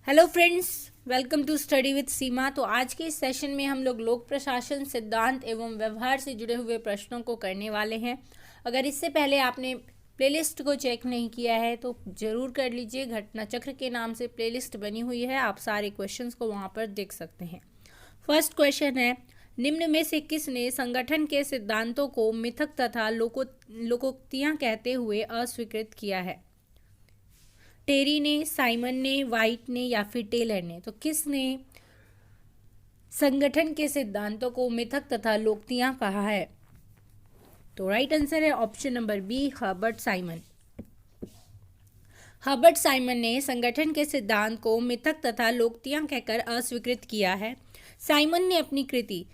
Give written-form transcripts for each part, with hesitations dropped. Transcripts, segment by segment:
Hello friends, welcome to study with Seema. तो आज के इस सेशन में हम लोग लोक प्रशासन सिद्धांत एवं व्यवहार से जुड़े हुए प्रश्नों को करने वाले हैं। अगर इससे पहले आपने प्लेलिस्ट को चेक नहीं किया है तो ज़रूर कर लीजिए। घटना चक्र के नाम से प्लेलिस्ट बनी हुई है, आप सारे क्वेश्चंस को वहाँ पर देख सकते हैं। फर्स्ट क्वेश्चन है, निम्न में से किसने संगठन के सिद्धांतों को मिथक तथा लोकोक्तियाँ कहते हुए अस्वीकृत किया है? टेरी ने, साइमन ने, वाइट ने या फिर टेलर ने? तो किसने संगठन के सिद्धांतों को मिथक तथा लोकोक्तियां कहा है? तो राइट आंसर है option number B, Herbert Simon. Herbert Simon ने संगठन के सिद्धांत को मिथक तथा लोकोक्तियां कहकर अस्वीकृत किया है। साइमन ने अपनी कृति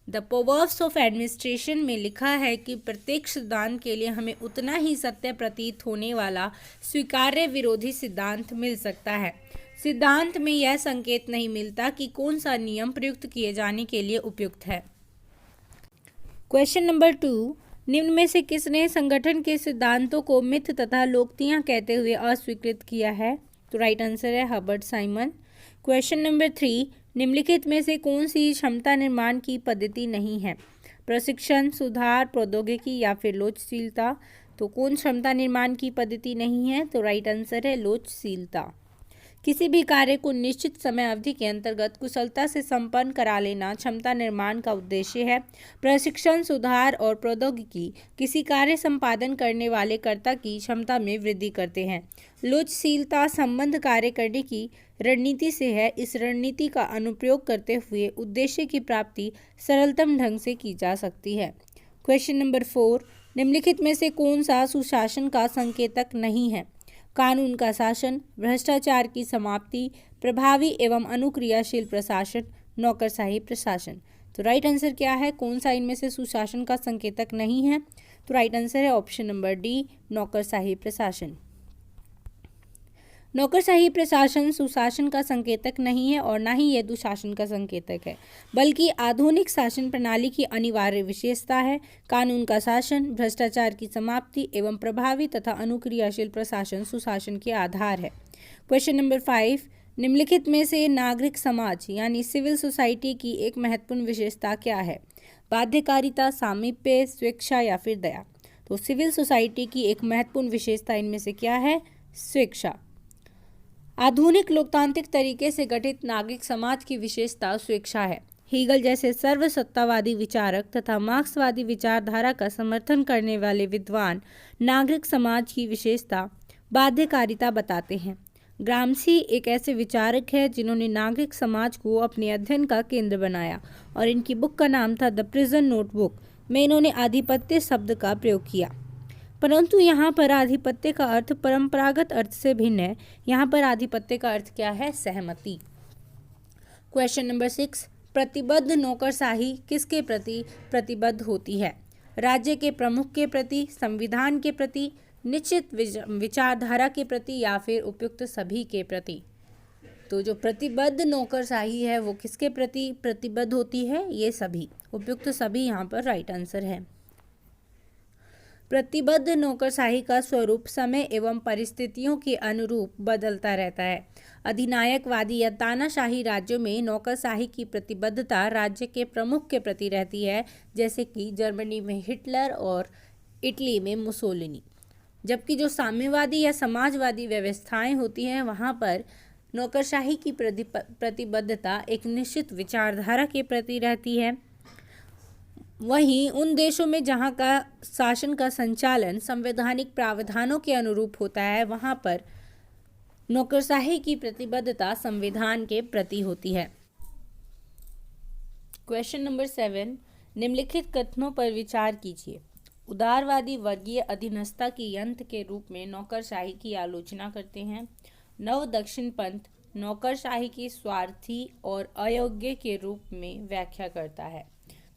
द प्रोवर्ब्स ऑफ एडमिनिस्ट्रेशन में लिखा है कि प्रत्येक सिद्धांत के लिए हमें उतना ही सत्य प्रतीत होने वाला स्वीकार्य विरोधी सिद्धांत मिल सकता है। सिद्धांत में यह संकेत नहीं मिलता कि कौन सा नियम प्रयुक्त किए जाने के लिए उपयुक्त है। क्वेश्चन नंबर 2, निम्न में से किसने संगठन के सिद्धांतों को मिथ तथा लोकोक्तियां कहते हुए अस्वीकृत किया है? तो राइट आंसर है हर्बर्ट साइमन। क्वेश्चन नंबर 3, निम्नलिखित में से कौन सी क्षमता निर्माण की पद्धति नहीं है? प्रशिक्षण, सुधार, प्रौद्योगिकी या फिर लोचशीलता? तो कौन क्षमता निर्माण की पद्धति नहीं है? तो राइट आंसर है लोचशीलता। किसी भी कार्य को निश्चित समय अवधि के अंतर्गत कुशलता से संपन्न करा लेना क्षमता निर्माण का उद्देश्य है। प्रशिक्षण, सुधार और प्रौद्योगिकी किसी कार्य संपादन करने वाले कर्ता की क्षमता में वृद्धि करते हैं। लोचशीलता संबंध कार्य करने की रणनीति से है। इस रणनीति का अनुप्रयोग करते हुए उद्देश्य की प्राप्ति सरलतम ढंग से की जा सकती है। क्वेश्चन नंबर 4, निम्नलिखित में से कौन सा सुशासन का संकेतक नहीं है? कानून का शासन, भ्रष्टाचार की समाप्ति, प्रभावी एवं अनुक्रियाशील प्रशासन, नौकरशाही प्रशासन? तो राइट आंसर क्या है? कौन सा इनमें से सुशासन का संकेतक नहीं है? तो राइट आंसर है ऑप्शन नंबर डी, नौकरशाही प्रशासन। नौकरशाही प्रशासन सुशासन का संकेतक नहीं है और ना ही यह दुशासन का संकेतक है, बल्कि आधुनिक शासन प्रणाली की अनिवार्य विशेषता है। कानून का शासन, भ्रष्टाचार की समाप्ति एवं प्रभावी तथा अनुक्रियाशील प्रशासन सुशासन के आधार है। क्वेश्चन नंबर 5, निम्नलिखित में से नागरिक समाज यानी सिविल सोसाइटी की एक महत्वपूर्ण विशेषता क्या है? बाध्यकारिता, सामीप्य, स्वेच्छा या फिर दया? तो सिविल सोसाइटी की एक महत्वपूर्ण विशेषता इनमें से क्या है? स्वेच्छा। आधुनिक लोकतांत्रिक तरीके से गठित नागरिक समाज की विशेषता स्वेच्छा है। हीगल जैसे सर्वसत्तावादी विचारक तथा मार्क्सवादी विचारधारा का समर्थन करने वाले विद्वान नागरिक समाज की विशेषता बाध्यकारिता बताते हैं। ग्रामसी एक ऐसे विचारक है जिन्होंने नागरिक समाज को अपने अध्ययन का केंद्र बनाया और इनकी बुक का नाम था द प्रिजन नोटबुक में इन्होंने आधिपत्य शब्द का प्रयोग किया। परंतु यहाँ पर आधिपत्य का अर्थ परंपरागत अर्थ से भिन्न है। यहाँ पर आधिपत्य का अर्थ क्या है? सहमति। क्वेश्चन नंबर 6, प्रतिबद्ध नौकरशाही किसके प्रति प्रतिबद्ध होती है? राज्य के प्रमुख के प्रति, संविधान के प्रति, निश्चित विचारधारा के प्रति या फिर उपयुक्त सभी के प्रति? तो जो प्रतिबद्ध नौकरशाही है वो किसके प्रति प्रतिबद्ध होती है? ये सभी, उपयुक्त सभी यहाँ पर राइट आंसर है। प्रतिबद्ध नौकरशाही का स्वरूप समय एवं परिस्थितियों के अनुरूप बदलता रहता है। अधिनायकवादी या तानाशाही राज्यों में नौकरशाही की प्रतिबद्धता राज्य के प्रमुख के प्रति रहती है, जैसे कि जर्मनी में हिटलर और इटली में मुसोलिनी। जबकि जो साम्यवादी या समाजवादी व्यवस्थाएं होती हैं वहाँ पर नौकरशाही की प्रतिबद्धता एक निश्चित विचारधारा के प्रति रहती है। वहीं उन देशों में जहाँ का शासन का संचालन संवैधानिक प्रावधानों के अनुरूप होता है वहाँ पर नौकरशाही की प्रतिबद्धता संविधान के प्रति होती है। क्वेश्चन नंबर 7, निम्नलिखित कथनों पर विचार कीजिए। उदारवादी वर्गीय अधीनस्थता की यंत्र के रूप में नौकरशाही की आलोचना करते हैं। नव दक्षिण पंथ नौकरशाही की स्वार्थी और अयोग्य के रूप में व्याख्या करता है।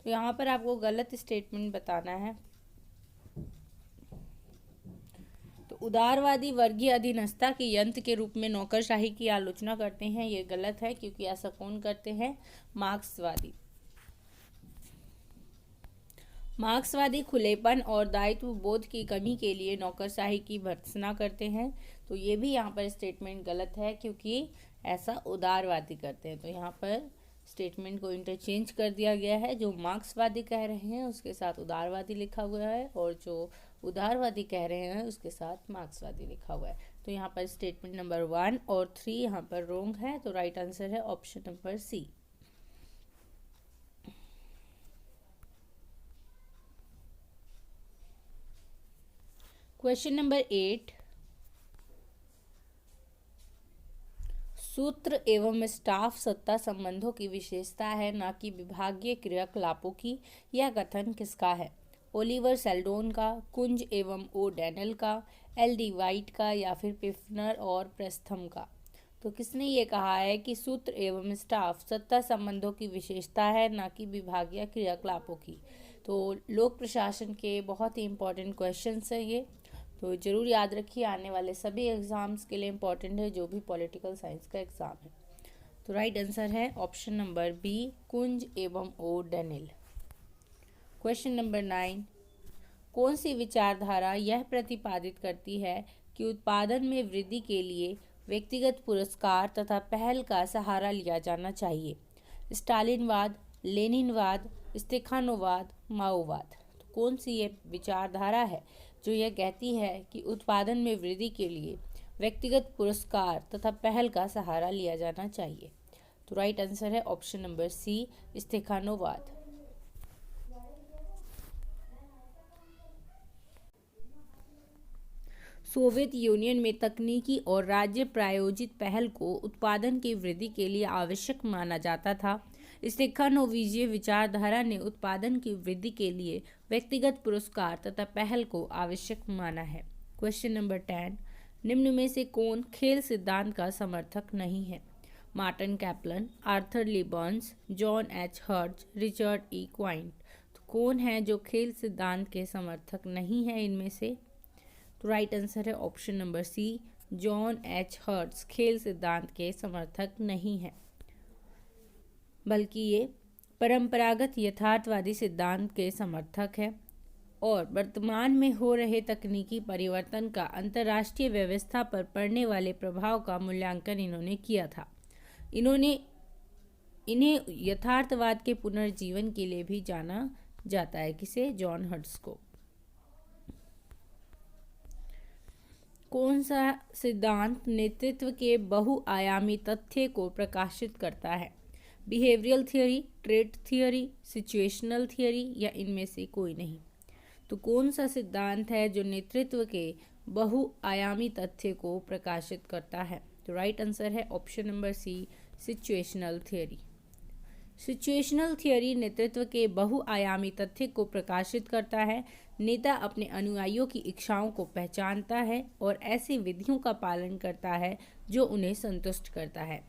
तो यहाँ पर आपको गलत स्टेटमेंट बताना है। तो उदारवादी वर्गीय अधीनस्थता के यंत्र के रूप में नौकरशाही की आलोचना करते हैं, ये गलत है क्योंकि ऐसा कौन करते हैं? मार्क्सवादी। मार्क्सवादी खुलेपन और दायित्व बोध की कमी के लिए नौकरशाही की भर्त्सना करते हैं। तो ये भी यहाँ पर स्टेटमेंट गलत है, क्योंकि ऐसा उदारवादी करते हैं। तो यहाँ पर स्टेटमेंट को इंटरचेंज कर दिया गया है। जो मार्क्सवादी कह रहे हैं उसके साथ उदारवादी लिखा हुआ है, और जो उदारवादी कह रहे हैं उसके साथ मार्क्सवादी लिखा हुआ है। तो यहाँ पर स्टेटमेंट नंबर 1 और 3 यहाँ पर रोंग है। तो राइट आंसर है option number C. Question number 8, सूत्र एवं स्टाफ सत्ता संबंधों की विशेषता है, न कि विभागीय क्रियाकलापों की। यह कथन किसका है? ओलिवर सेल्डोन का, कुंज एवं ओ डैनियल का, एल डी वाइट का, या फिर पिफनर और प्रेस्थम का? तो किसने ये कहा है कि सूत्र एवं स्टाफ सत्ता संबंधों की विशेषता है, न कि विभागीय क्रियाकलापों की? तो लोक प्रशासन के बहुत ही इंपॉर्टेंट क्वेश्चंस हैं ये, तो जरूर याद रखिए, आने वाले सभी एग्जाम्स के लिए इम्पॉर्टेंट है, जो भी पॉलिटिकल साइंस का एग्जाम है। तो राइट आंसर है ऑप्शन नंबर बी, कुंज एवं ओ डैनियल। क्वेश्चन नंबर 9, कौन सी विचारधारा यह प्रतिपादित करती है कि उत्पादन में वृद्धि के लिए व्यक्तिगत पुरस्कार तथा पहल का सहारा लिया जाना चाहिए? स्टालिनवाद, लेनिनवाद, स्तेखानोवाद, माओवाद? तो कौन सी ये विचारधारा है जो यह कहती है कि उत्पादन में वृद्धि के लिए व्यक्तिगत पुरस्कार तथा पहल का सहारा लिया जाना चाहिए? तो राइट आंसर है ऑप्शन नंबर सी, स्तेखानोवाद। सोवियत यूनियन में तकनीकी और राज्य प्रायोजित पहल को उत्पादन की वृद्धि के लिए आवश्यक माना जाता था। स्तेखानोविजीय विचारधारा ने उत्पादन की वृद्धि के लिए व्यक्तिगत पुरस्कार तथा पहल को आवश्यक माना है। क्वेश्चन नंबर 10, निम्न में से कौन खेल सिद्धांत का समर्थक नहीं है? मार्टिन कैप्लन, आर्थर लिबर्न्स, John H Hertz, Richard E Quandt? तो कौन है जो खेल सिद्धांत के समर्थक नहीं है इनमें से? तो राइट आंसर है option number C, John H Hertz खेल सिद्धांत के समर्थक नहीं है, बल्कि ये परंपरागत यथार्थवादी सिद्धांत के समर्थक है। और वर्तमान में हो रहे तकनीकी परिवर्तन का अंतर्राष्ट्रीय व्यवस्था पर पड़ने वाले प्रभाव का मूल्यांकन इन्होंने किया था। इन्हें यथार्थवाद के पुनर्जीवन के लिए भी जाना जाता है। किसे? जॉन हर्ट्ज को। कौन सा सिद्धांत नेतृत्व के बहुआयामी तथ्य को प्रकाशित करता है? Behavioural theory, trait theory, situational theory, या इनमें से कोई नहीं? तो कौन सा सिद्धांत है जो नेतृत्व के बहुआयामी तथ्य को प्रकाशित करता है? तो राइट आंसर है option number C, situational theory. Situational theory नेतृत्व के बहुआयामी तथ्य को प्रकाशित करता है। नेता अपने अनुयायियों की इच्छाओं को पहचानता है और ऐसी विधियों का पालन करता है जो उन्हें संतुष्ट करता है।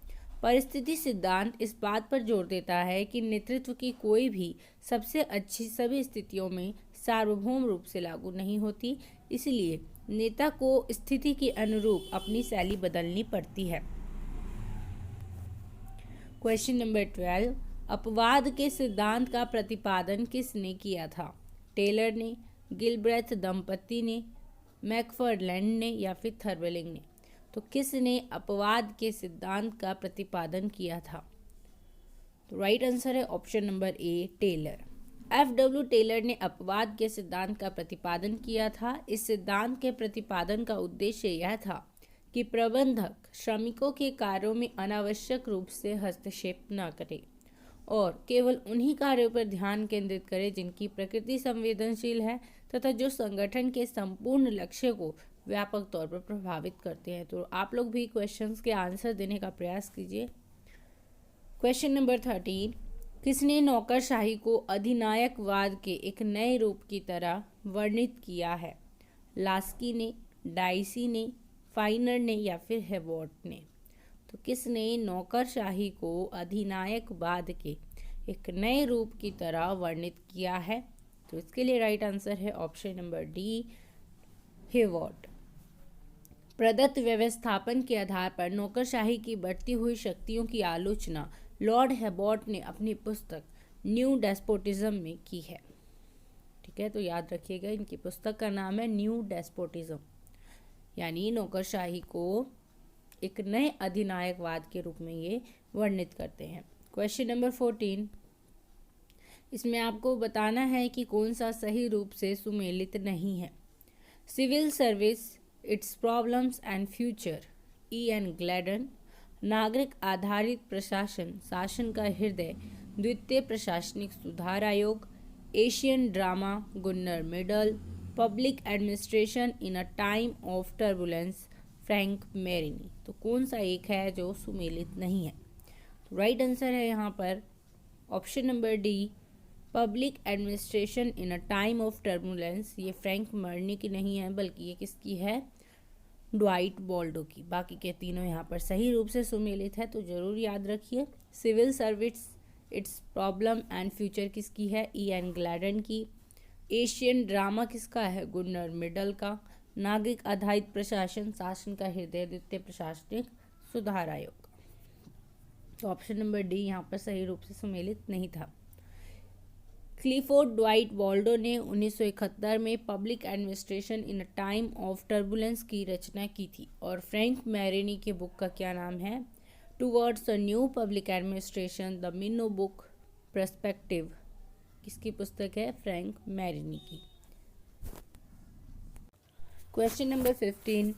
परिस्थिति सिद्धांत इस बात पर जोर देता है कि नेतृत्व की कोई भी सबसे अच्छी सभी स्थितियों में सार्वभौम रूप से लागू नहीं होती, इसलिए नेता को स्थिति के अनुरूप अपनी शैली बदलनी पड़ती है। क्वेश्चन नंबर 12, अपवाद के सिद्धांत का प्रतिपादन किसने किया था? टेलर ने, गिलब्रेथ दंपति ने, मैकफर्लैंड ने, या फिर थर्बलिंग ने? तो किसने अपवाद के सिद्धांत का प्रतिपादन किया था? तो राइट आंसर है option number A, Taylor. F.W. Taylor ने अपवाद के सिद्धांत का प्रतिपादन किया था। इस सिद्धांत के प्रतिपादन का उद्देश्य यह था कि प्रबंधक श्रमिकों के कार्यों में अनावश्यक रूप से हस्तक्षेप न करे और केवल उन्हीं कार्यों पर ध्यान केंद्रित करे जिनकी प्रकृति संवेदनशील है तथा जो संगठन के संपूर्ण लक्ष्य को व्यापक तौर पर प्रभावित करते हैं। तो आप लोग भी क्वेश्चंस के आंसर देने का प्रयास कीजिए। क्वेश्चन नंबर 13, किसने नौकरशाही को अधिनायकवाद के एक नए रूप की तरह वर्णित किया है? लास्की ने, डाइसी ने, फाइनर ने, या फिर हेवॉट ने? तो किसने नौकरशाही को अधिनायकवाद के एक नए रूप की तरह वर्णित किया है? तो इसके लिए राइट आंसर है ऑप्शन नंबर डी, हेवॉट। प्रदत्त व्यवस्थापन के आधार पर नौकरशाही की बढ़ती हुई शक्तियों की आलोचना लॉर्ड हेबॉट ने अपनी पुस्तक न्यू डेस्पोटिज्म में की है। ठीक। ठीक है, तो याद रखिएगा इनकी पुस्तक का नाम है न्यू डेस्पोटिज्म, यानी नौकरशाही को एक नए अधिनायकवाद के रूप में ये वर्णित करते हैं। क्वेश्चन नंबर 14, इसमें आपको बताना है कि कौन सा सही रूप से सुमेलित नहीं है। Civil service, its problems and future, E.N. Gladden. नागरिक आधारित प्रशासन, शासन का हृदय, द्वितीय प्रशासनिक सुधार आयोग। Asian drama, Gunnar Myrdal. Public administration in a time of turbulence, Frank Marini. तो कौन सा एक है जो सुमेलित नहीं है? तो राइट आंसर है यहाँ पर option number D, public administration in a time of turbulence. ये फ्रैंक मेरिनी की नहीं है, बल्कि ये किसकी है? ड्वाइट बोल्डो की। बाकी के तीनों यहाँ पर सही रूप से सुमेलित है, तो जरूर याद रखिए। Civil service, its problem and future किसकी है? E.N. ग्लैडन की। एशियन ड्रामा किसका है? गुन्नर मिडल का। नागरिक आधारित प्रशासन, शासन का हृदय, द्वितीय प्रशासनिक सुधार आयोग। तो ऑप्शन नंबर डी यहाँ पर सही रूप से सुमेलित नहीं था। क्लिफोर्ड ड्वाइट बोल्डो ने 1971 में public administration in a time of turbulence की रचना की थी, और फ्रैंक मेरिनी के बुक का क्या नाम है? Towards a new public administration, the Minnowbrook perspective. किसकी पुस्तक है? फ्रैंक मेरिनी की। क्वेश्चन नंबर 15,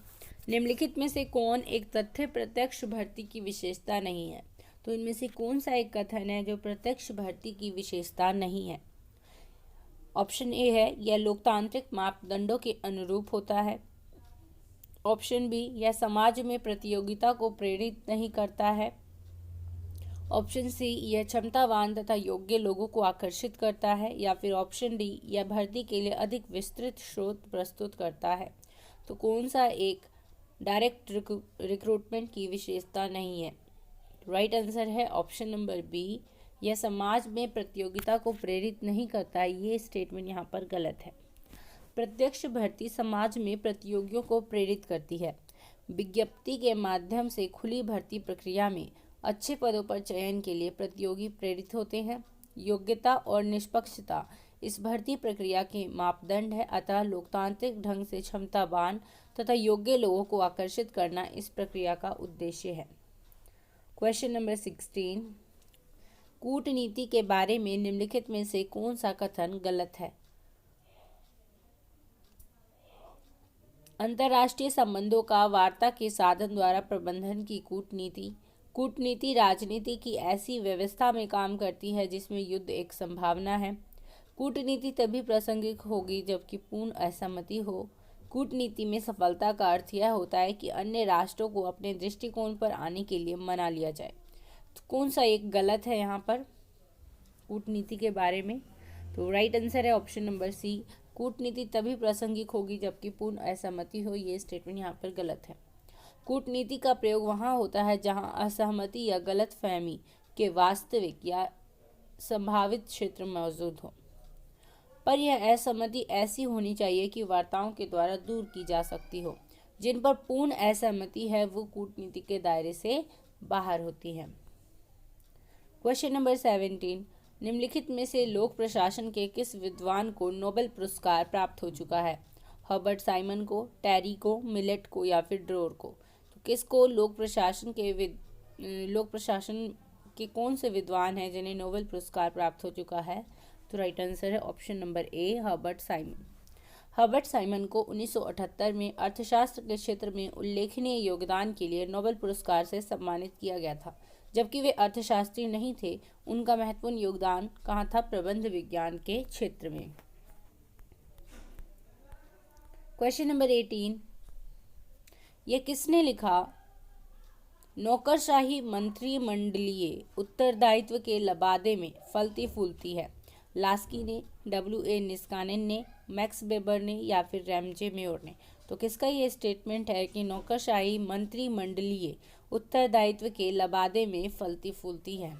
निम्नलिखित में से कौन एक तथ्य प्रत्यक्ष भर्ती की विशेषता नहीं है? तो इनमें से कौन सा एक कथन है जो प्रत्यक्ष भर्ती की विशेषता नहीं है? ऑप्शन ए है, यह लोकतांत्रिक मापदंडों के अनुरूप होता है। ऑप्शन बी, यह समाज में प्रतियोगिता को प्रेरित नहीं करता है। ऑप्शन सी, यह क्षमतावान तथा योग्य लोगों को आकर्षित करता है। या फिर ऑप्शन डी, यह भर्ती के लिए अधिक विस्तृत स्रोत प्रस्तुत करता है। तो कौन सा एक डायरेक्ट रिक्रूटमेंट की विशेषता नहीं है? राइट आंसर है ऑप्शन नंबर बी, यह समाज में प्रतियोगिता को प्रेरित नहीं करता। ये स्टेटमेंट यहाँ पर गलत है। प्रत्यक्ष भर्ती समाज में प्रतियोगियों को प्रेरित करती है। विज्ञप्ति के माध्यम से खुली भर्ती प्रक्रिया में अच्छे पदों पर चयन के लिए प्रतियोगी प्रेरित होते हैं। योग्यता और निष्पक्षता इस भर्ती प्रक्रिया के मापदंड है, अतः लोकतांत्रिक ढंग से क्षमतावान तथा योग्य लोगों को आकर्षित करना इस प्रक्रिया का उद्देश्य है। क्वेश्चन नंबर 16, कूटनीति के बारे में निम्नलिखित में से कौन सा कथन गलत है? अंतर्राष्ट्रीय संबंधों का वार्ता के साधन द्वारा प्रबंधन की कूटनीति। कूटनीति राजनीति की ऐसी व्यवस्था में काम करती है जिसमें युद्ध एक संभावना है। कूटनीति तभी प्रासंगिक होगी जबकि पूर्ण असहमति हो। कूटनीति में सफलता का अर्थ यह होता है कि अन्य राष्ट्रों को अपने दृष्टिकोण पर आने के लिए मना लिया जाए। तो कौन सा एक गलत है यहाँ पर कूटनीति के बारे में? तो राइट आंसर है ऑप्शन नंबर सी, कूटनीति तभी प्रासंगिक होगी जबकि पूर्ण असहमति हो। ये स्टेटमेंट यहाँ पर गलत है। कूटनीति का प्रयोग वहाँ होता है जहाँ असहमति या गलत फहमी के वास्तविक या संभावित क्षेत्र मौजूद हो, पर यह असहमति ऐसी होनी चाहिए कि वार्ताओं के द्वारा दूर की जा सकती हो। जिन पर पूर्ण असहमति है वो कूटनीति के दायरे से बाहर होती है। क्वेश्चन नंबर 17, निम्नलिखित में से लोक प्रशासन के किस विद्वान को नोबेल पुरस्कार प्राप्त हो चुका है? हर्बर्ट साइमन को, टेरी को, मिलेट को या फिर ड्रोर को? तो किसको लोक प्रशासन के कौन से विद्वान हैं जिन्हें नोबेल पुरस्कार प्राप्त हो चुका है? तो राइट आंसर है ऑप्शन नंबर ए, हर्बर्ट साइमन। हर्बर्ट साइमन को 1978 में अर्थशास्त्र के क्षेत्र में उल्लेखनीय योगदान के लिए नोबेल पुरस्कार से सम्मानित किया गया था। जबकि वे अर्थशास्त्री नहीं थे, उनका महत्वपूर्ण योगदान कहाँ था? प्रबंध विज्ञान के क्षेत्र में। क्वेश्चन नंबर 18, यह किसने लिखा? नौकरशाही मंत्रिमंडलीय उत्तरदायित्व के लबादे में फलती फूलती है। लास्की ने, W.A. निस्कानेन ने, मैक्स वेबर ने या फिर रैमजे मेयोर ने? तो किसका ये स्टेटमेंट है कि नौकरशाही मंत्रिमंडलीय उत्तरदायित्व के लबादे में फलती फूलती है?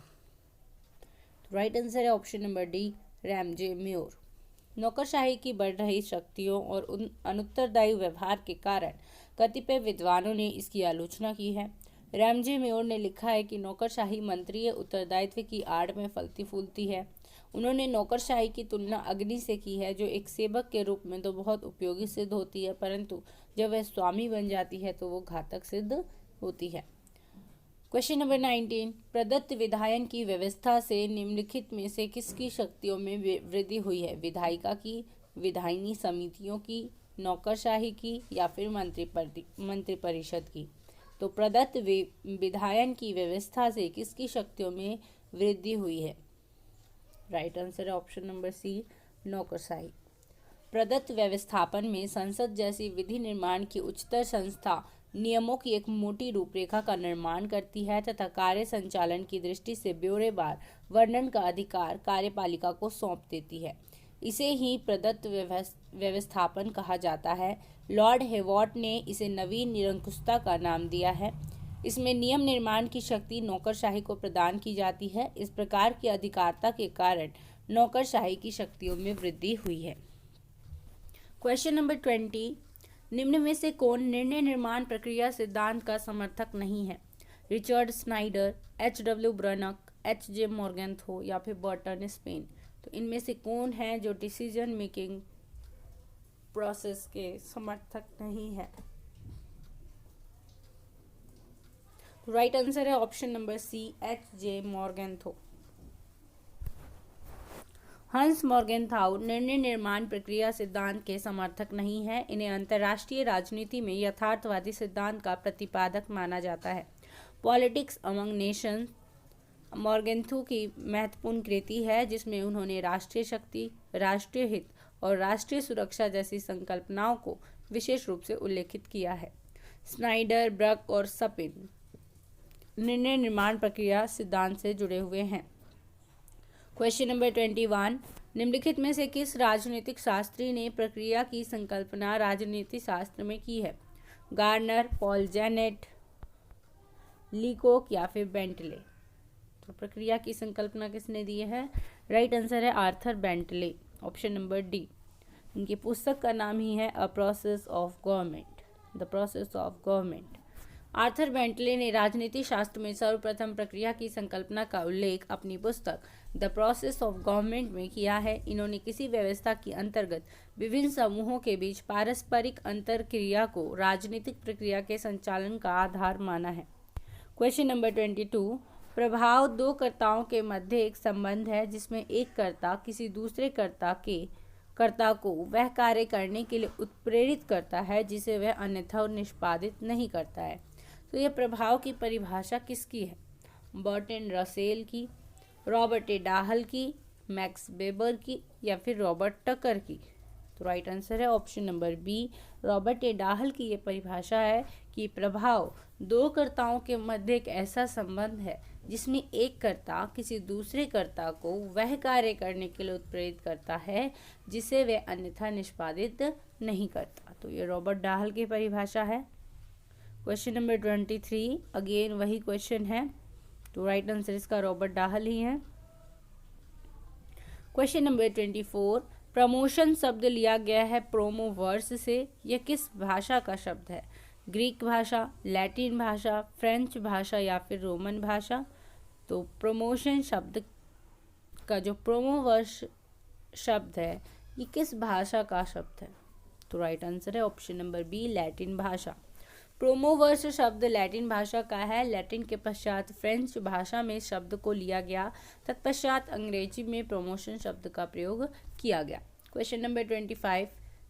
तो राइट आंसर है ऑप्शन नंबर डी, रैमजे मेयोर। नौकरशाही की बढ़ रही शक्तियों और उन अनुत्तरदायी व्यवहार के कारण कतिपय विद्वानों ने इसकी आलोचना की है। रैमजे मेयोर ने लिखा है कि नौकरशाही मंत्रीय उत्तरदायित्व की आड़ में फलती फूलती है। उन्होंने नौकरशाही की तुलना अग्नि से की है, जो एक सेवक के रूप में तो बहुत उपयोगी सिद्ध होती है, परंतु जब वह स्वामी बन जाती है तो वो घातक सिद्ध होती है। क्वेश्चन नंबर 19, प्रदत्त विधायन की व्यवस्था से निम्नलिखित में से किसकी शक्तियों में वृद्धि हुई है? विधायिका की, विधायिनी समितियों की, नौकरशाही की या फिर मंत्रिपरिषद की? तो प्रदत्त विधायन की व्यवस्था से किसकी शक्तियों में वृद्धि हुई है? राइट आंसर है ऑप्शन नंबर सी, नौकरशाही। प्रदत्त व्यवस्थापन में संसद जैसी विधि निर्माण की उच्चतर संस्था नियमों की एक मोटी रूपरेखा का निर्माण करती है तथा कार्य संचालन की दृष्टि से ब्यौरेवार वर्णन का अधिकार कार्यपालिका को सौंप देती है। इसे ही प्रदत्त व्यवस्थापन कहा जाता है। लॉर्ड हेवॉट ने इसे नवीन निरंकुशता का नाम दिया है। इसमें नियम निर्माण की शक्ति नौकरशाही को प्रदान की जाती है। इस प्रकार की अधिकारता के कारण नौकरशाही की शक्तियों में वृद्धि हुई है। क्वेश्चन नंबर 20, निम्न में से कौन निर्णय निर्माण प्रक्रिया सिद्धांत का समर्थक नहीं है? Richard Snyder, एच.डब्ल्यू. ब्रनक, एच.जे. मॉर्गेंथो या फिर बर्टन स्पेन? तो इनमें से कौन है जो डिसीजन मेकिंग प्रोसेस के समर्थक नहीं है? राइट आंसर है ऑप्शन नंबर सी, एच.जे. मॉर्गेंथो। हंस मॉर्गेनथाउ निर्णय निर्माण प्रक्रिया सिद्धांत के समर्थक नहीं है। इन्हें अंतर्राष्ट्रीय राजनीति में यथार्थवादी सिद्धांत का प्रतिपादक माना जाता है। पॉलिटिक्स अमंग नेशंस मॉर्गेनथाउ की महत्वपूर्ण कृति है, जिसमें उन्होंने राष्ट्रीय शक्ति, राष्ट्रीय हित और राष्ट्रीय सुरक्षा जैसी संकल्पनाओं को विशेष रूप से उल्लेखित किया है। स्नाइडर, ब्रक और सपिन निर्णय निर्माण प्रक्रिया सिद्धांत से जुड़े हुए हैं। क्वेश्चन नंबर 21, निम्नलिखित में से किस राजनीतिक शास्त्री ने प्रक्रिया की संकल्पना राजनीति शास्त्र में की है? गार्नर, पॉल जेनेट, लीकोक या फिर बेंटले? तो प्रक्रिया की संकल्पना किसने दी है? राइट आंसर है Arthur Bentley, option number D. इनकी पुस्तक का नाम ही है a process of government, the process of government. Arthur Bentley ने राजनीति शास्त्र में सर्वप्रथम प्रक्रिया की संकल्पना का उल्लेख अपनी पुस्तक द प्रोसेस ऑफ गवर्नमेंट में किया है। इन्होंने किसी व्यवस्था के अंतर्गत विभिन्न समूहों के बीच पारस्परिक अंतरक्रिया को राजनीतिक प्रक्रिया के संचालन का आधार माना है। क्वेश्चन नंबर 22, प्रभाव दो कर्ताओं के मध्य एक संबंध है जिसमें एक कर्ता किसी दूसरे कर्ता को वह कार्य करने के लिए उत्प्रेरित करता है जिसे वह अन्यथा निष्पादित नहीं करता है। तो यह प्रभाव की परिभाषा किसकी है? बर्टन रसेल की, रॉबर्ट ए डाहल की, मैक्स वेबर की या फिर रॉबर्ट टकर की? तो राइट आंसर है option number B, Robert A Dahl की ये परिभाषा है कि प्रभाव दो कर्ताओं के मध्य एक ऐसा संबंध है जिसमें एक कर्ता किसी दूसरे कर्ता को वह कार्य करने के लिए उत्प्रेरित करता है जिसे वह अन्यथा निष्पादित नहीं करता। तो ये रॉबर्ट डाहल की परिभाषा है। क्वेश्चन नंबर 23, अगेन वही क्वेश्चन है, तो राइट आंसर इसका रॉबर्ट डाहल ही है। क्वेश्चन नंबर 24, प्रमोशन शब्द लिया गया है प्रोमोवर्स से। यह किस भाषा का शब्द है? ग्रीक भाषा, लैटिन भाषा, फ्रेंच भाषा या फिर रोमन भाषा? तो प्रमोशन शब्द का जो प्रोमोवर्स शब्द है ये किस भाषा का शब्द है? तो राइट आंसर है ऑप्शन नंबर बी, लैटिन भाषा। प्रोमोवर्स शब्द लैटिन भाषा का है। लैटिन के पश्चात फ्रेंच भाषा में शब्द को लिया गया, तत्पश्चात अंग्रेजी में प्रमोशन शब्द का प्रयोग किया गया। क्वेश्चन नंबर 25,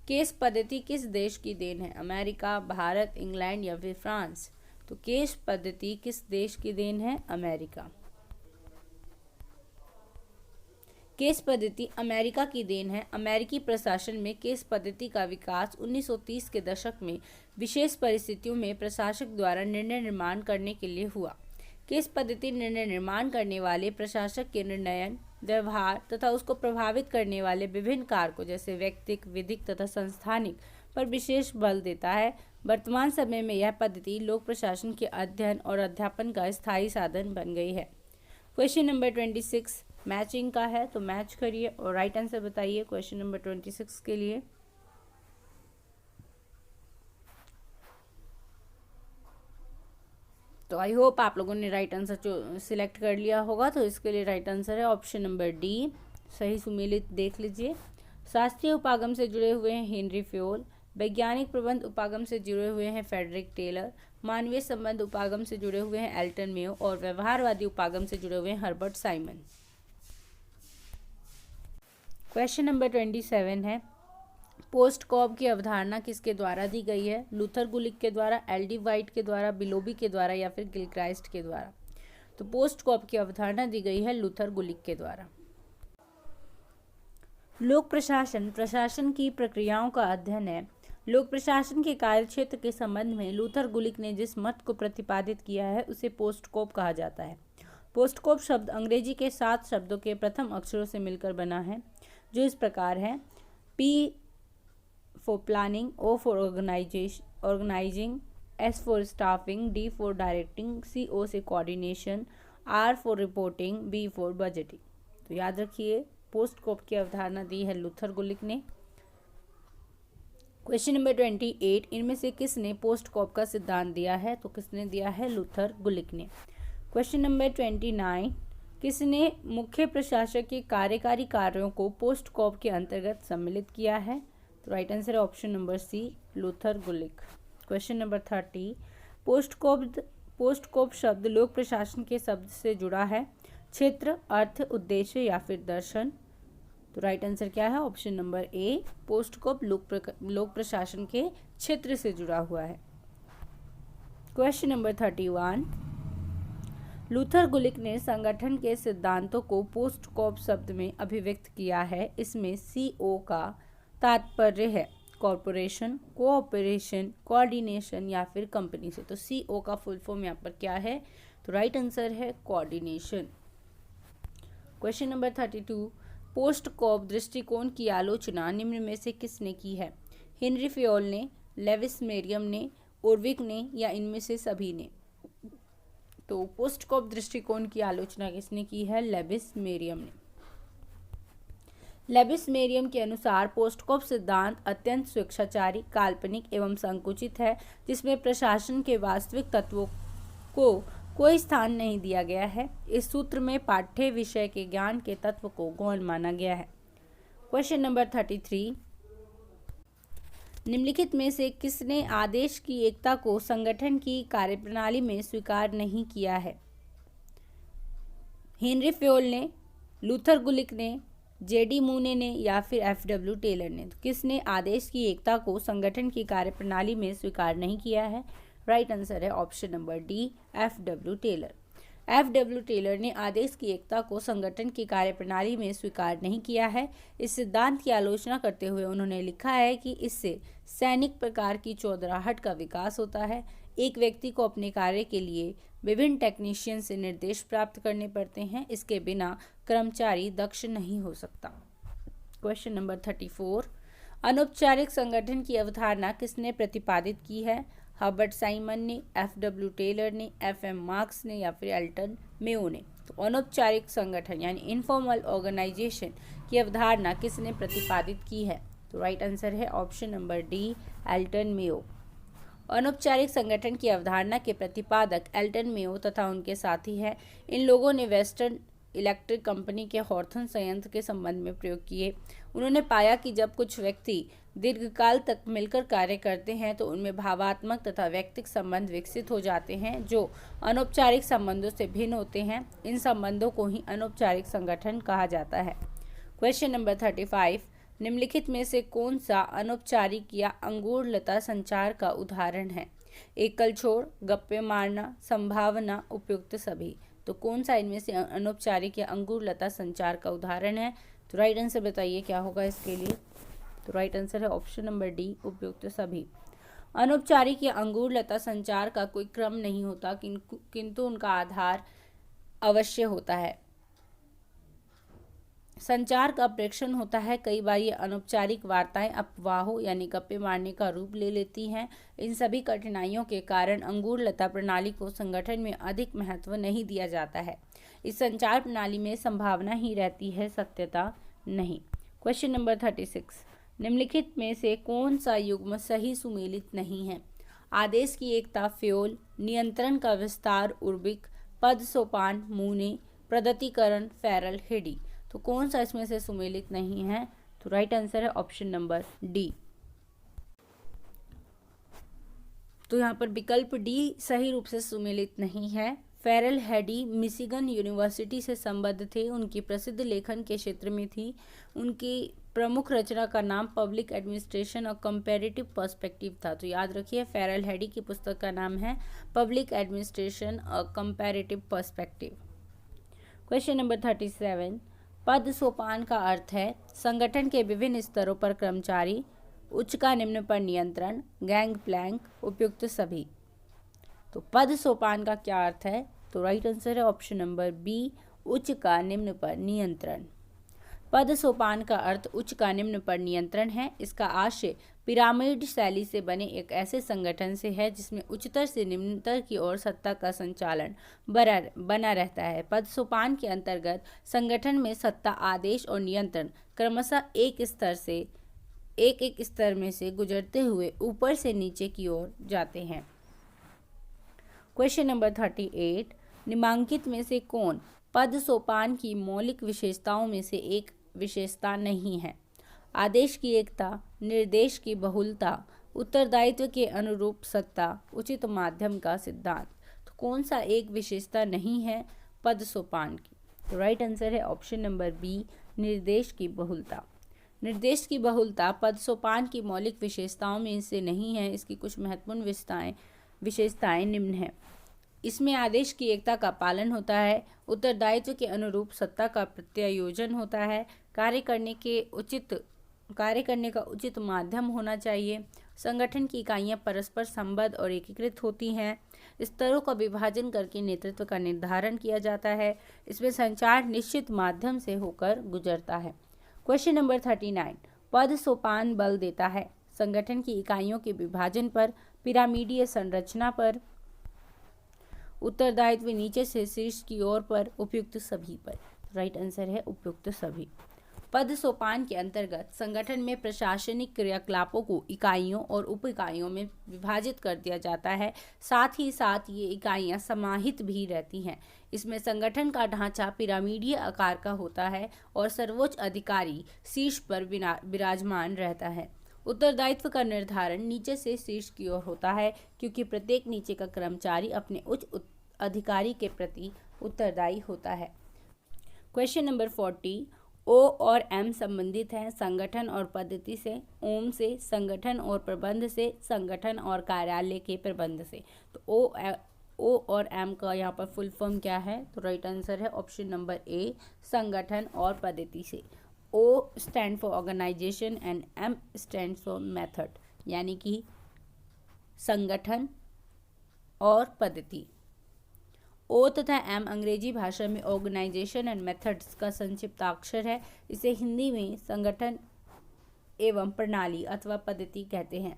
केस पद्धति किस देश की देन है? अमेरिका, भारत, इंग्लैंड या फिर फ्रांस? तो केस पद्धति किस देश की देन है? अमेरिका। केस पद्धति अमेरिका की देन है। अमेरिकी प्रशासन में केस पद्धति का विकास 1930 के दशक में विशेष परिस्थितियों में प्रशासक द्वारा निर्णय निर्माण करने के लिए हुआ। केस पद्धति निर्णय निर्माण करने वाले प्रशासक के निर्णयन, व्यवहार तथा उसको प्रभावित करने वाले विभिन्न कारकों जैसे व्यक्तिक, विधिक तथा संस्थानिक पर विशेष बल देता है। वर्तमान समय में यह पद्धति लोक प्रशासन के अध्ययन और अध्यापन का स्थायी साधन बन गई है। क्वेश्चन नंबर 26 मैचिंग का है, तो मैच करिए और राइट आंसर बताइए क्वेश्चन नंबर 26 के लिए। तो आई होप आप लोगों ने राइट आंसर जो सिलेक्ट कर लिया होगा। तो इसके लिए राइट आंसर है ऑप्शन नंबर डी, सही सुमेलित देख लीजिए। शास्त्रीय उपागम से जुड़े हुए हैं हेनरी फ्योल, वैज्ञानिक प्रबंध उपागम से जुड़े हुए हैं फेडरिक टेलर, मानवीय संबंध उपागम से जुड़े हुए हैं एल्टन मेयो और व्यवहारवादी उपागम से जुड़े हुए हैं हर्बर्ट साइमन। क्वेश्चन नंबर 27 है, पोस्ट कॉब की अवधारणा किसके द्वारा दी गई है? लूथर गुलिक के द्वारा, एल.डी. वाइट के द्वारा, बिलोबी के द्वारा या फिर गिलक्राइस्ट के द्वारा? तो पोस्ट कॉब की अवधारणा दी गई है लूथर गुलिक के द्वारा। लोक प्रशासन प्रशासन की प्रक्रियाओं का अध्ययन है। लोक प्रशासन के कार्यक्षेत्र के संबंध में लूथर गुलिक ने जिस मत को प्रतिपादित किया है उसे पोस्ट कॉब कहा जाता है। पोस्ट कॉब शब्द अंग्रेजी के 7 शब्दों के प्रथम अक्षरों से मिलकर बना है, जो इस प्रकार है: P for planning, O for organizing, S for staffing, D for directing, CO से coordination, R for reporting, B for budgeting। तो याद रखिए, पोस्ट कॉब की अवधारणा दी है लूथर गुलिक ने। क्वेश्चन नंबर 28, इनमें से किसने पोस्ट कॉब का सिद्धांत दिया है? तो किसने दिया है? लूथर गुलिक ने। क्वेश्चन नंबर 29, किसने मुख्य प्रशासक के कार्यकारी कार्यों को पोस्ट कॉब के अंतर्गत सम्मिलित किया है? तो राइट आंसर है ऑप्शन नंबर सी, लूथर गुलिक। क्वेश्चन नंबर 30, पोस्ट कॉब शब्द लोक प्रशासन के शब्द से जुड़ा है। क्षेत्र, अर्थ, उद्देश्य या फिर दर्शन? तो राइट आंसर क्या है? Option number A, POSDCORB लोक प्रशासन के क्षेत्र से जुड़ा हुआ है। क्वेश्चन नंबर 31, लूथर गुलिक ने संगठन के सिद्धांतों को पोस्ट कॉब शब्द में अभिव्यक्त किया है। इसमें CO का तात्पर्य है कॉरपोरेशन, कोऑपरेशन, कोऑर्डिनेशन या फिर कंपनी से। तो CO का फुल फॉर्म यहाँ पर क्या है? तो राइट आंसर है coordination. Question number 32, POSDCORB दृष्टिकोण की आलोचना निम्न में से किसने की है? हेनरी फ्योल ने, लेविस मेरियम ने, ओरविक ने या इनमें से सभी ने? तो पोस्ट कॉब दृष्टिकोण की आलोचना किसने की है? लेविस मेरियम ने। लेविस मेरियम के अनुसार पोस्ट कॉब सिद्धांत अत्यंत स्वेच्छाचारी, काल्पनिक एवं संकुचित है, जिसमें प्रशासन के वास्तविक तत्वों को कोई स्थान नहीं दिया गया है। इस सूत्र में पाठ्य विषय के ज्ञान के तत्व को गौण माना गया है। क्वेश्चन नंबर 33, निम्नलिखित में से किसने आदेश की एकता को संगठन की कार्यप्रणाली में स्वीकार नहीं किया है? हेनरी फ्योल ने, लूथर गुलिक ने, J.D. मूने ने या फिर F.W. टेलर ने? तो किसने आदेश की एकता को संगठन की कार्यप्रणाली में स्वीकार नहीं किया है? राइट आंसर है option number D, F.W. Taylor. F.W. Taylor ने आदेश की एकता को संगठन की कार्यप्रणाली में स्वीकार नहीं किया है। इस सिद्धांत की आलोचना करते हुए उन्होंने लिखा है कि इससे सैनिक प्रकार की चौधराहट का विकास होता है। एक व्यक्ति को अपने कार्य के लिए विभिन्न टेक्नीशियन से निर्देश प्राप्त करने पड़ते हैं। इसके बिना कर्मचारी दक्ष नहीं हो सकता। क्वेश्चन नंबर 34, अनौपचारिक संगठन की अवधारणा किसने प्रतिपादित की है? हर्बर्ट साइमन ने, F.W. टेलर ने, F.M. मार्क्स ने या फिर एल्टन मेयो ने? तो अनौपचारिक संगठन यानी इनफॉर्मल ऑर्गेनाइजेशन की अवधारणा किसने प्रतिपादित की है? तो राइट आंसर है option number D, Elton Mayo. अनौपचारिक संगठन की अवधारणा के प्रतिपादक एल्टन मेयो तथा उनके साथी हैं। इन लोगों ने वेस्टर्न इलेक्ट्रिक कंपनी के हॉर्थन संयंत्र के संबंध में प्रयोग किए। उन्होंने पाया कि जब कुछ व्यक्ति दीर्घकाल तक मिलकर कार्य करते हैं तो उनमें भावात्मक तथा व्यक्तिक संबंध विकसित हो जाते हैं जो अनौपचारिक संबंधों से भिन्न होते हैं। इन संबंधों को ही अनौपचारिक संगठन कहा जाता है। क्वेश्चन नंबर 35, निम्नलिखित में से कौन सा अनौपचारिक या अंगूर लता संचार का उदाहरण है? एकल छोड़, गप्पे मारना, संभावना, उपयुक्त सभी? तो कौन सा इनमें से अनौपचारिक या अंगूर लता संचार का उदाहरण है? तो राइट आंसर बताइए क्या होगा इसके लिए? तो राइट आंसर है ऑप्शन नंबर डी, उपयुक्त सभी। अनौपचारिक या अंगूर लता संचार का कोई क्रम नहीं होता, किंतु उनका आधार अवश्य होता है। संचार का प्रेक्षण होता है। कई बार ये अनौपचारिक वार्ताएं अफवाहों यानी गप्पे मारने का रूप ले लेती हैं। इन सभी कठिनाइयों के कारण अंगूर लता प्रणाली को संगठन में अधिक महत्व नहीं दिया जाता है। इस संचार प्रणाली में संभावना ही रहती है, सत्यता नहीं। क्वेश्चन नंबर 36, निम्नलिखित में से कौन सा युग्म सही सुमेलित नहीं है? आदेश की एकता फ्योल, नियंत्रण का विस्तार उर्बिक, पद सोपान मूने, प्रगतिकरण फेरल हेडी? तो कौन सा इसमें से सुमेलित नहीं है? तो राइट आंसर है ऑप्शन नंबर डी। तो यहाँ पर विकल्प डी सही रूप से सुमेलित नहीं है। फेरल हैडी मिशिगन यूनिवर्सिटी से संबद्ध थे, उनकी प्रसिद्ध लेखन के क्षेत्र में थी। उनकी प्रमुख रचना का नाम पब्लिक एडमिनिस्ट्रेशन और कंपैरेटिव पर्सपेक्टिव था। तो याद रखिए, फेरल हैडी की पुस्तक का नाम है पब्लिक एडमिनिस्ट्रेशन और कंपैरेटिव पर्सपेक्टिव। क्वेश्चन नंबर 37, पद सोपान का अर्थ है संगठन के विभिन्न स्तरों पर कर्मचारी, उच्च का निम्न पर नियंत्रण, गैंग प्लैंक, उपयुक्त सभी। तो पद सोपान का क्या अर्थ है? तो राइट आंसर है ऑप्शन नंबर बी, उच्च का निम्न पर नियंत्रण। पद सोपान का अर्थ उच्च का निम्न पर नियंत्रण है। इसका आशय पिरामिड शैली से बने एक ऐसे संगठन से है जिसमें उच्चतर से निम्नतर की ओर सत्ता का संचालन बना रहता है। पद सोपान के अंतर्गत संगठन में सत्ता, आदेश और नियंत्रण क्रमशः एक स्तर में से गुजरते हुए ऊपर से नीचे की ओर जाते हैं। क्वेश्चन नंबर 38, निम्नलिखित में से कौन पद सोपान की मौलिक विशेषताओं में से एक विशेषता नहीं है? आदेश की एकता, निर्देश की बहुलता, उत्तरदायित्व के अनुरूप सत्ता, उचित माध्यम का सिद्धांत। तो कौन सा एक विशेषता नहीं है पद सोपान की? तो राइट आंसर है ऑप्शन नंबर बी, निर्देश की बहुलता। निर्देश की बहुलता पद सोपान की मौलिक विशेषताओं में से नहीं है। इसकी कुछ महत्वपूर्ण विशेषताएं निम्न है। इसमें आदेश की एकता का पालन होता है, उत्तरदायित्व के अनुरूप सत्ता का प्रत्यायोजन होता है, कार्य करने का उचित माध्यम होना चाहिए, संगठन की इकाइयां परस्पर संबद्ध और एकीकृत होती हैं, स्तरों का विभाजन करके नेतृत्व का निर्धारण किया जाता है, इसमें संचार निश्चित माध्यम से होकर गुजरता है। क्वेश्चन नंबर 39, पद सोपान बल देता है संगठन की इकाइयों के विभाजन पर, पिरामिडीय संरचना पर, उत्तरदायित्व नीचे से शीर्ष की ओर पर, उपयुक्त सभी पर। राइट आंसर है उपयुक्त सभी। पद सोपान के अंतर्गत संगठन में प्रशासनिक क्रियाकलापों को इकाइयों और उप इकाइयों में विभाजित कर दिया जाता है। साथ ही साथ ये इकाइयां समाहित भी रहती हैं। इसमें संगठन का ढांचा पिरामिडीय आकार का होता है और सर्वोच्च अधिकारी शीर्ष पर विराजमान रहता है। उत्तरदायित्व का निर्धारण नीचे से शीर्ष की ओर होता है, क्योंकि प्रत्येक नीचे का कर्मचारी अपने उच्च अधिकारी के प्रति उत्तरदायी होता है। क्वेश्चन नंबर 40, ओ और एम संबंधित हैं संगठन और पद्धति से, ओम से संगठन और प्रबंध से, संगठन और कार्यालय के प्रबंध से। तो ओ और एम का यहाँ पर फुल फॉर्म क्या है? तो राइट आंसर है ऑप्शन नंबर ए, संगठन और पद्धति से। O stand for organization and M stand for method, यानी कि संगठन और पद्धति। ओ तथा एम अंग्रेजी भाषा में ऑर्गेनाइजेशन एंड मेथड्स का संक्षिप्ताक्षर है। इसे हिंदी में संगठन एवं प्रणाली अथवा पद्धति कहते हैं।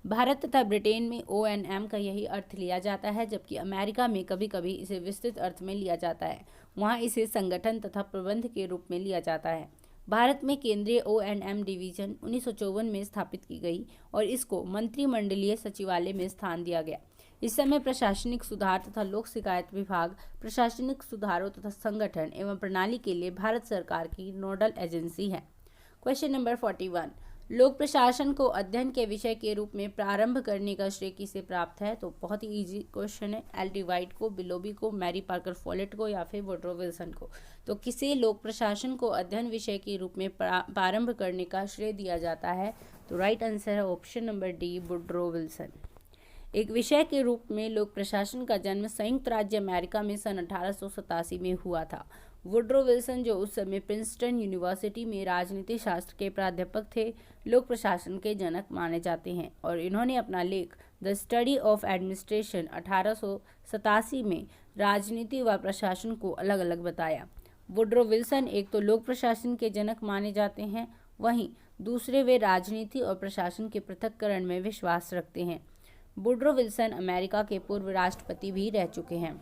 भारत तथा ब्रिटेन में ओ एंड एम का यही अर्थ लिया जाता है, जबकि अमेरिका में कभी कभी इसे विस्तृत अर्थ में लिया जाता है। वहाँ इसे संगठन तथा प्रबंध के रूप में लिया जाता है। भारत में केंद्रीय ओ एंड एम डिवीजन 1954 में स्थापित की गई और इसको मंत्रिमंडलीय सचिवालय में स्थान दिया गया। इस समय प्रशासनिक सुधार तथा लोक शिकायत विभाग प्रशासनिक सुधारों तथा संगठन एवं प्रणाली के लिए भारत सरकार की नोडल एजेंसी है। क्वेश्चन नंबर 41, लोक प्रशासन को अध्ययन के विषय के रूप में प्रारंभ करने का श्रेय किसे प्राप्त है? तो बहुत ही इजी क्वेश्चन है। एल डी वाइट को, बिलोबी को, मैरी पार्कर फोलेट को या फिर वुड्रो विल्सन को। तो किसे लोक प्रशासन को अध्ययन विषय के रूप में प्रारंभ करने का श्रेय दिया जाता है? तो राइट आंसर है option number D, Woodrow Wilson. एक विषय के रूप में लोक प्रशासन का जन्म संयुक्त राज्य अमेरिका में सन 1887 में हुआ था। वुड्रो विल्सन, जो उस समय प्रिंसटन यूनिवर्सिटी में राजनीति शास्त्र के प्राध्यापक थे, लोक प्रशासन के जनक माने जाते हैं और इन्होंने अपना लेख द स्टडी ऑफ एडमिनिस्ट्रेशन 1887 में राजनीति व प्रशासन को अलग अलग बताया। वुड्रो विल्सन एक तो लोक प्रशासन के जनक माने जाते हैं, वहीं दूसरे वे राजनीति और प्रशासन के पृथक्करण में विश्वास रखते हैं। वुड्रो विल्सन अमेरिका के पूर्व राष्ट्रपति भी रह चुके हैं।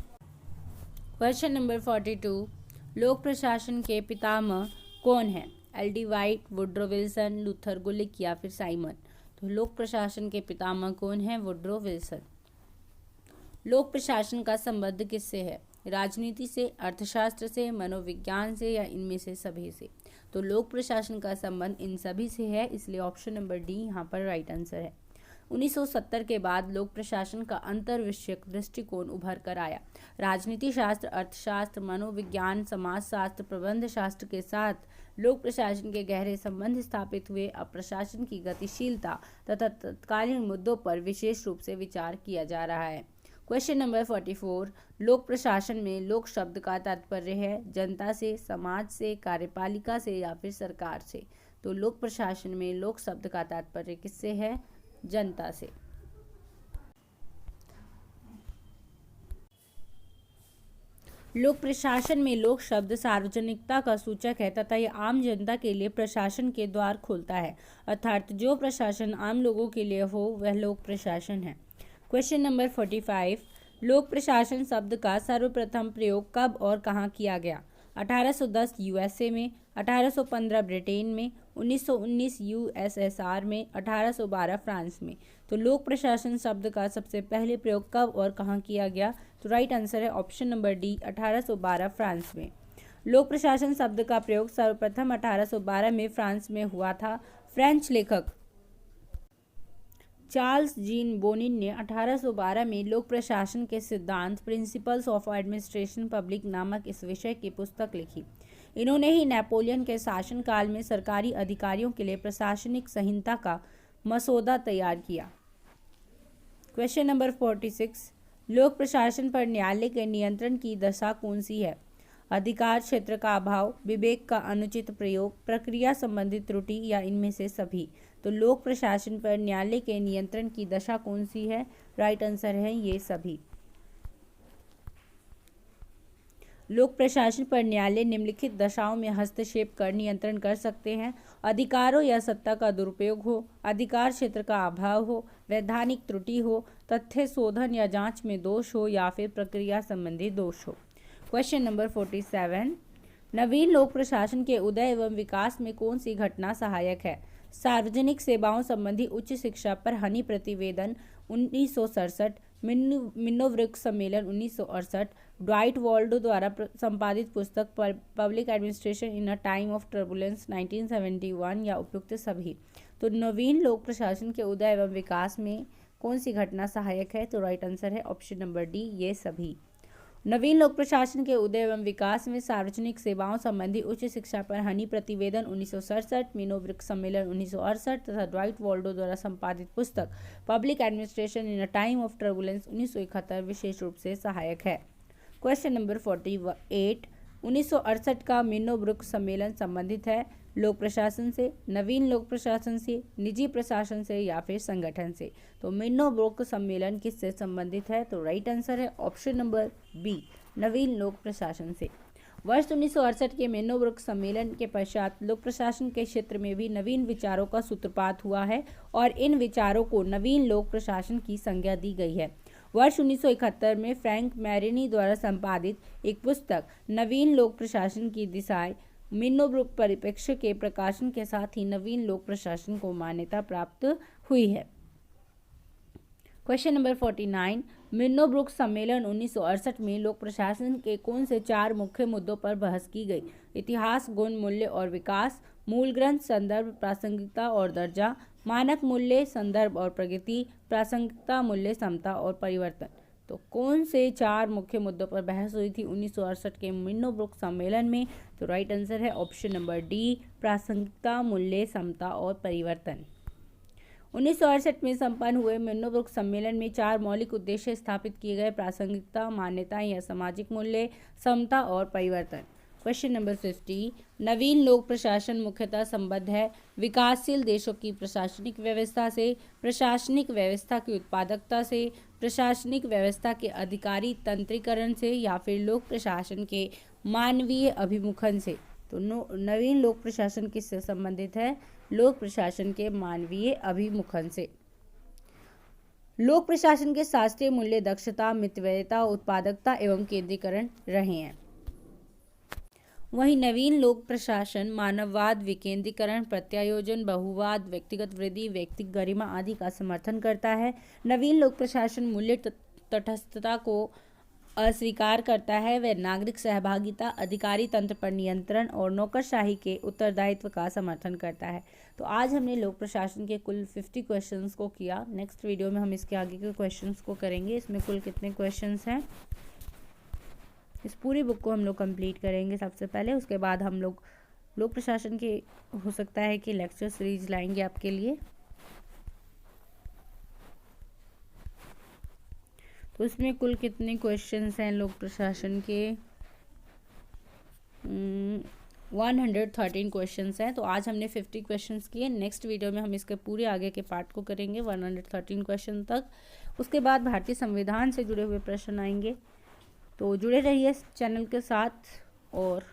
क्वेश्चन नंबर 42, लोक प्रशासन के पितामह कौन है? L D White, Woodrow Wilson, Luther Gulick या फिर साइमन। तो लोक प्रशासन के पितामह कौन है? Woodrow Wilson. लोक प्रशासन का संबंध किससे है? राजनीति से, अर्थशास्त्र से, मनोविज्ञान से या इनमें से सभी से? तो लोक प्रशासन का संबंध इन सभी से है, इसलिए ऑप्शन नंबर डी यहाँ पर राइट आंसर है। 1970 के बाद लोक प्रशासन का अंतर विषयक दृष्टिकोण उभर कर आया। राजनीति शास्त्र, अर्थशास्त्र, मनोविज्ञान, समाजशास्त्र, प्रबंध शास्त्र के साथ लोक प्रशासन के गहरे संबंध स्थापित हुए। अब प्रशासन की गतिशीलता तथा तत्कालीन मुद्दों पर विशेष रूप से विचार किया जा रहा है। क्वेश्चन नंबर 44, लोक प्रशासन में लोक शब्द का तात्पर्य है जनता से, समाज से, कार्यपालिका से या फिर सरकार से? तो लोक प्रशासन में लोक शब्द का तात्पर्य किससे है? जनता से। लोक प्रशासन में लोक शब्द सार्वजनिकता का सूचक है तथा यह आम जनता के लिए प्रशासन के द्वार खोलता है, अर्थात जो प्रशासन आम लोगों के लिए हो वह लोक प्रशासन है। क्वेश्चन नंबर 45, लोक प्रशासन शब्द का सर्वप्रथम प्रयोग कब और कहाँ किया गया? 1810 यूएसए में, 1815 ब्रिटेन में, 1919 यूएसएसआर में, 1812 फ्रांस में। तो लोक प्रशासन शब्द का सबसे पहले प्रयोग कब और कहाँ किया गया? तो राइट आंसर है ऑप्शन नंबर डी, 1812 फ्रांस में। लोक प्रशासन शब्द का प्रयोग सर्वप्रथम 1812 में फ्रांस में हुआ था। फ्रेंच लेखक चार्ल्स जीन बोनिन ने 1812 में लोक प्रशासन के सिद्धांत प्रिंसिपल्स ऑफ एडमिनिस्ट्रेशन पब्लिक नामक इस विषय की पुस्तक लिखी। इन्होंने ही नेपोलियन के शासनकाल में सरकारी अधिकारियों के लिए प्रशासनिक संहिता का मसौदा तैयार किया। क्वेश्चन नंबर 46, लोक प्रशासन पर न्यायालय के नियंत्रण की दशा कौन सी है? अधिकार क्षेत्र का अभाव, विवेक का अनुचित प्रयोग, प्रक्रिया संबंधी त्रुटि या इनमें से सभी? तो लोक प्रशासन पर न्यायालय के नियंत्रण की दशा कौन सी है? राइट आंसर है ये सभी। लोक प्रशासन पर न्यायालय निम्नलिखित दशाओं में हस्तक्षेप कर नियंत्रण कर सकते हैं: अधिकारों या सत्ता का दुरुपयोग हो, अधिकार क्षेत्र का अभाव हो, वैधानिक त्रुटि हो, तथ्य शोधन या जांच में दोष हो या फिर प्रक्रिया संबंधी दोष हो। क्वेश्चन नंबर 47, नवीन लोक प्रशासन के उदय एवं विकास में कौन सी घटना सहायक है? सार्वजनिक सेवाओं संबंधी उच्च शिक्षा पर हनी प्रतिवेदन 1967, मिन्नोवृक्क सम्मेलन 1968, ड्वाइट वॉल्डो द्वारा संपादित पुस्तक public administration in a time of turbulence 1971 या उपयुक्त सभी? तो नवीन लोक प्रशासन के उदय एवं विकास में कौन सी घटना सहायक है? तो राइट आंसर है ऑप्शन नंबर डी, ये सभी। नवीन लोक प्रशासन के उदय एवं विकास में सार्वजनिक सेवाओं संबंधी उच्च शिक्षा पर हनी प्रतिवेदन 1967, मिन्नोवृक्क सम्मेलन 1968 तथा ड्वाइट वॉल्डो द्वारा संपादित पुस्तक public administration in a time of turbulence 1971 विशेष रूप से सहायक है। क्वेश्चन नंबर 48, 1968 का मिन्नोवृक्क सम्मेलन संबंधित है लोक प्रशासन से, नवीन लोक प्रशासन से, निजी प्रशासन से या फिर संगठन से? तो मिन्नोवृक्क सम्मेलन किससे संबंधित है? तो राइट आंसर है ऑप्शन नंबर बी, नवीन लोक प्रशासन से। वर्ष 1968 के मिन्नोवृक्क सम्मेलन के पश्चात लोक प्रशासन के क्षेत्र में भी नवीन विचारों का सूत्रपात हुआ है और इन विचारों को नवीन लोक प्रशासन की संज्ञा दी गई है। वर्ष 1971 में फ्रैंक मैरिनी द्वारा संपादित एक पुस्तक नवीन लोक प्रशासन की दिशाएं मिन्नोवृक्क परिप्रेक्ष्य के प्रकाशन के साथ ही नवीन लोक प्रशासन को मान्यता प्राप्त हुई है। क्वेश्चन नंबर 49, मिन्नोवृक्क सम्मेलन 1968 में लोक प्रशासन के कौन से 4 मुख्य मुद्दों पर बहस की गई? इतिहास, गुण, मूल्य और विकास, मूल ग्रंथ, संदर्भ, प्रासंगिकता और दर्जा, मानक मूल्य, संदर्भ और प्रगति, प्रासंगिकता, मूल्य, समता और परिवर्तन। तो कौन से 4 मुख्य मुद्दों पर बहस हुई थी 1968 के मिन्नोवृक्क सम्मेलन में? तो राइट आंसर है ऑप्शन नंबर डी, प्रासंगिकता, मूल्य, समता और परिवर्तन। 1968 में संपन्न हुए मिन्नोवृक्क सम्मेलन में 4 मौलिक उद्देश्य स्थापित किए गए: प्रासंगिकता, मान्यताएं या सामाजिक मूल्य, समता और परिवर्तन। क्वेश्चन नंबर 50, नवीन लोक प्रशासन मुख्यतः संबद्ध है विकासशील देशों की प्रशासनिक व्यवस्था से, प्रशासनिक व्यवस्था की उत्पादकता से, प्रशासनिक व्यवस्था के अधिकारी तंत्रीकरण से या फिर लोक प्रशासन के मानवीय अभिमुखन से? तो नवीन लोक प्रशासन किससे संबंधित है? लोक प्रशासन के मानवीय अभिमुखन से। लोक प्रशासन के शास्त्रीय मूल्य दक्षता, मितव्ययिता, उत्पादकता एवं केंद्रीकरण रहे हैं। वहीं नवीन लोक प्रशासन मानववाद, विकेंद्रीकरण, प्रत्यायोजन, बहुवाद, व्यक्तिगत वृद्धि, व्यक्तिगत गरिमा आदि का समर्थन करता है। नवीन लोक प्रशासन मूल्य तटस्थता को अस्वीकार करता है वह नागरिक सहभागिता, अधिकारी तंत्र पर नियंत्रण और नौकरशाही के उत्तरदायित्व का समर्थन करता है। तो आज हमने लोक प्रशासन के कुल 50 क्वेश्चंस को किया। नेक्स्ट वीडियो में हम इसके आगे के क्वेश्चंस को करेंगे। इसमें कुल कितने क्वेश्चंस हैं, इस पूरी बुक को हम लोग कंप्लीट करेंगे सबसे पहले। उसके बाद हम लोग लोक प्रशासन के हो सकता है कि लेक्चर सीरीज लाएंगे आपके लिए। तो इसमें कुल कितने क्वेश्चंस हैं लोक प्रशासन के, 113 क्वेश्चंस हैं। तो आज हमने 50 क्वेश्चंस किए। नेक्स्ट वीडियो में हम इसके पूरे आगे के पार्ट को करेंगे 113 क्वेश्चन तक। उसके बाद भारतीय संविधान से जुड़े हुए प्रश्न आएंगे। तो जुड़े रहिए चैनल के साथ और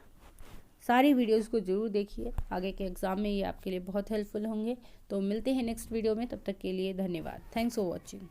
सारी वीडियोस को ज़रूर देखिए। आगे के एग्ज़ाम में ये आपके लिए बहुत हेल्पफुल होंगे। तो मिलते हैं नेक्स्ट वीडियो में, तब तक के लिए धन्यवाद। Thanks for watching.